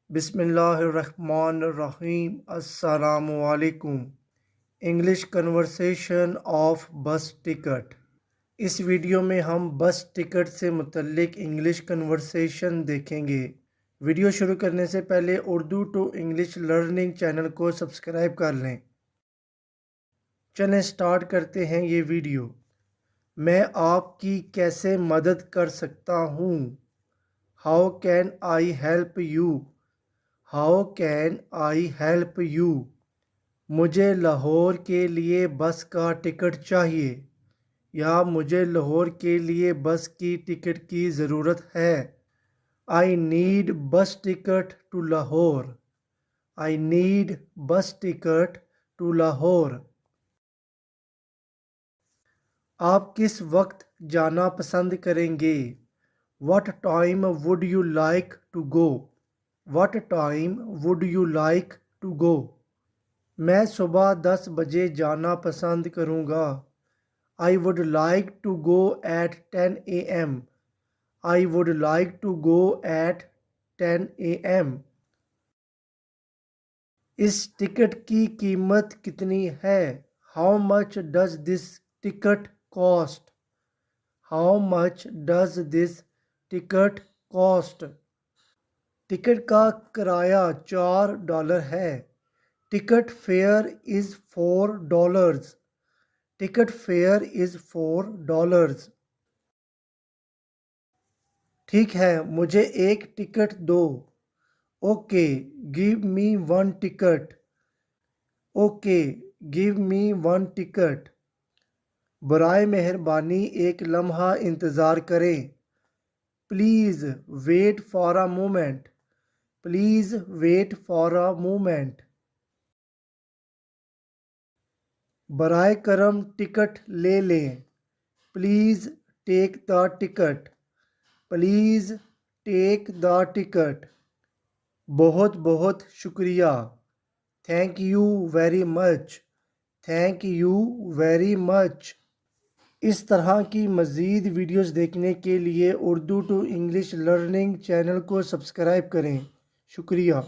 بسم اللہ الرحمن الرحیم۔ السلام علیکم۔ انگلش کنورسیشن آف بس ٹکٹ۔ اس ویڈیو میں ہم بس ٹکٹ سے متعلق انگلش کنورسیشن دیکھیں گے۔ ویڈیو شروع کرنے سے پہلے Urdu to English learning channel کو سبسکرائب کر لیں۔ چلیں سٹارٹ کرتے ہیں یہ ویڈیو۔ میں آپ کی کیسے مدد کر سکتا ہوں؟ How can I help you? How can I help you? مجھے لاہور کے لیے بس کا ٹکٹ چاہیے، یا مجھے لاہور کے لیے بس کی ٹکٹ کی ضرورت ہے۔ I need bus ticket to Lahore. I need bus ticket to Lahore. آپ کس وقت جانا پسند کریں گے؟ What time would you like to go? What time would you like to go? میں صبح 10 بجے جانا پسند کروں گا۔ I would like to go at 10 a.m. I would like to go at 10 a.m. اس ٹکٹ کی قیمت کتنی ہے؟ How much does this ticket cost? How much does this ticket cost? Ticket کا کرایہ $4 ہے۔ Ticket fare is $4۔ Ticket fare is $4۔ ٹھیک ہے، مجھے ایک ٹکٹ دو۔ Okay, give me one ticket. Okay, give me one ticket. برائے مہربانی ایک لمحہ انتظار کریں۔ Please wait for a moment. Please wait for a moment. برائے کرم ٹکٹ لے لیں۔ Please take the ticket. Please take the ticket. بہت بہت شکریہ۔ Thank you very much. Thank you very much. اس طرح کی مزید ویڈیوز دیکھنے کے لیے Urdu to English learning channel کو سبسکرائب کریں۔ شکریہ۔